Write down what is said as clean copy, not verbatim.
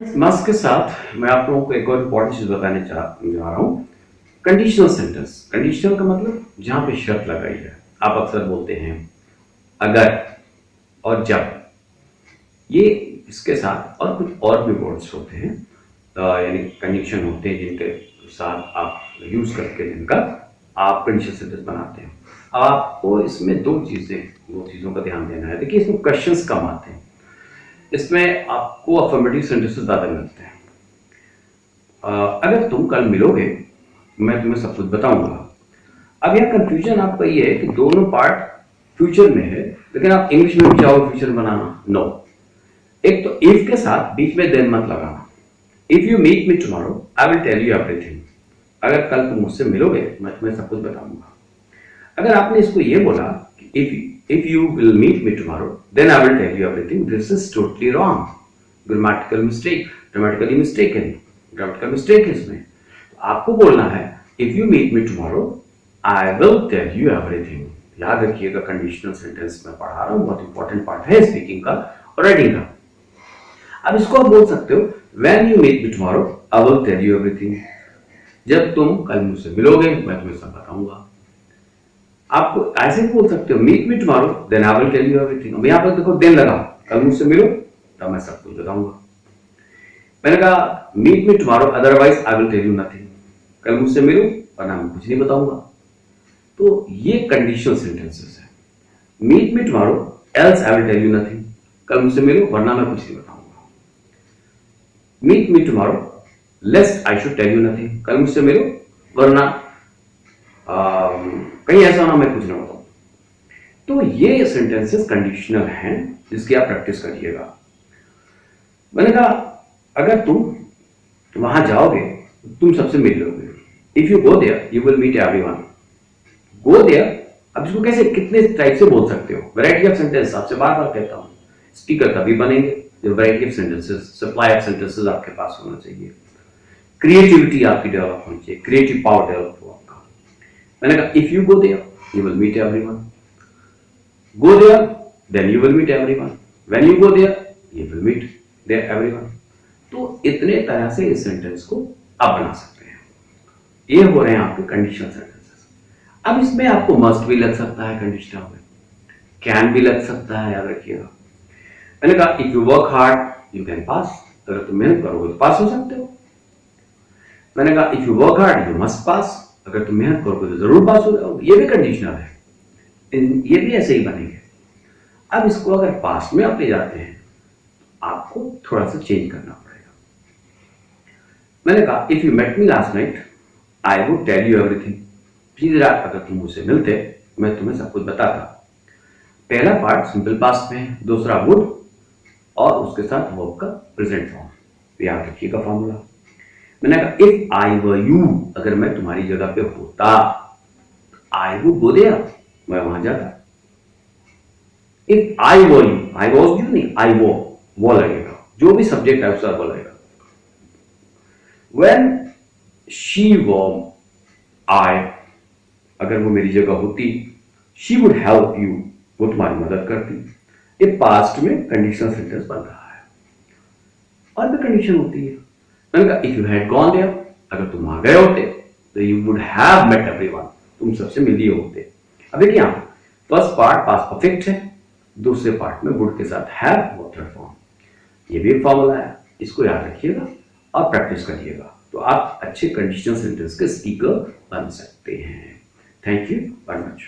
Must के साथ मैं आप लोगों को एक और इम्पोर्टेंट चीज बताने जा रहा हूँ। Conditional sentence. कंडीशनल का मतलब जहां पे शर्त लगाई है। आप अक्सर बोलते हैं अगर और जब, ये इसके साथ और कुछ और भी वर्ड्स होते हैं, यानी कंडीशन होते हैं जिनके साथ आप यूज करके जिनका आप कंडीशनल सेंटेंस बनाते हैं। अब आपको इसमें दो चीजों का ध्यान देना है। देखिए, इसमें क्वेश्चंस कम आते हैं, इसमें आपको अफर्मेटिव सेंटेंसेस ज्यादा मिलते हैं। अगर तुम कल मिलोगे, मैं तुम्हें सब कुछ बताऊंगा। अब यह कंफ्यूजन आपका ये है कि दोनों पार्ट फ्यूचर में है, लेकिन आप इंग्लिश में भी चाहो फ्यूचर बनाना। नो, एक तो इफ के साथ बीच में देन मत लगाना। If you meet me tomorrow I will tell you everything. अगर कल तुम मुझसे मिलोगे, मैं तुम्हें सब कुछ बताऊंगा। अगर आपने इसको ये बोला कि if you will meet me tomorrow then I will tell you everything, this is totally wrong. grammatical mistake है इसमें। तो आपको बोलना है if you meet me tomorrow I will tell you everything। याद रखिएगा, कंडीशनल सेंटेंस में पढ़ा रहा हूं, बहुत इंपॉर्टेंट पार्ट है स्पीकिंग का और राइटिंग का। अब इसको आप बोल सकते हो when you meet me tomorrow I will tell you everything। जब तुम कल मुझसे मिलोगे, मैं तुम्हें सब बताऊंगा। आपको ऐसे भी बोल सकते हो meet me tomorrow then I will tell you everything. अब यहां पर देखो देन लगा, कल मुझसे मिलो तब मैं सब कुछ बताऊंगा। मैंने कहा meet me tomorrow otherwise I will tell you nothing. कल मुझसे मिलो वरना मैं कुछ नहीं बताऊंगा। तो ये कंडीशनल सेंटेंसेस है। Meet me tomorrow else I will tell you nothing. कल मुझसे मिलो वरना मैं कुछ नहीं बताऊंगा। Meet me tomorrow lest I should tell you nothing. कल मुझसे मिलो वरना कहीं ऐसा ना मैं कुछ ना बताऊं। तो ये सेंटेंसेस कंडीशनल हैं, जिसकी आप प्रैक्टिस करिएगा। मैंने कहा अगर तुम वहां जाओगे तुम सबसे मिल लोगे। If you go there you will meet everyone. Go there, अब इसको कैसे कितने टाइप से बोल सकते हो? वैरायटी ऑफ सेंटेंस आपसे बार बार कहता हूं। स्पीकर तभी बनेंगे जो variety of sentences, supply of sentences आपके पास होना चाहिए। क्रिएटिविटी आपकी डेवलप होनी चाहिए, क्रिएटिव पावर डेवलप हो आपका। मैंने कहा if you go there you will meet everyone. Go there, then you will meet everyone. When you go there, you will meet there everyone. तो इतने तरह से इस सेंटेंस को आप बना सकते हैं। ये हो रहे हैं आपके कंडीशनल सेंटेंसेस। अब इसमें आपको मस्ट भी लग सकता है कंडीशनल में, कैन भी लग सकता है, याद रखिएगा। मैंने कहा if you work hard you can pass. अगर तुम मेहनत करोगे तो पास हो सकते हो। मैंने कहा if you work hard you must pass. अगर तुम मेहनत करोगे तो जरूर पास हो जाओगे। ये भी कंडीशनल है, ये भी ऐसे ही बनेंगे। अब इसको अगर पास में आप ले जाते हैं आपको थोड़ा सा चेंज करना पड़ेगा। मैंने कहा if you met me last night I would tell you everything. पिछली रात अगर तुम मुझसे मिलते मैं तुम्हें सब कुछ बताता। पहला पार्ट सिंपल पास्ट में है, दूसरा वुड और उसके साथ वर्ब का प्रेजेंट फॉर्म। याद रखिएगा फॉर्मूला। मैंने कहा इफ आई वर यू, अगर मैं तुम्हारी जगह पे होता आई वुड गो देयर, मैं वहां जाता। If I were you, I was you नहीं, आई वो लगेगा, जो भी सब्जेक्ट है उसका वो लगेगा। व्हेन शी वर आई, अगर वो मेरी जगह होती, शी वुड हेल्प यू, वो तुम्हारी मदद करती। ये पास्ट में कंडीशनल सेंटेंस बन रहा है। और भी कंडीशन होती है। मैंने कहा if you had gone there, अगर तुम वहां गए होते तो you would have met everyone, तुम सबसे मिल लिए होते। अब देखिए यहां फर्स्ट पार्ट पास्ट परफेक्ट है, दूसरे पार्ट में वुड के साथ हैव और थर्ड फॉर्म। ये भी एक फॉर्मूला है, इसको याद रखिएगा और प्रैक्टिस करिएगा तो आप अच्छे कंडीशनल सेंटेंस के स्पीकर बन सकते हैं। Thank you very much.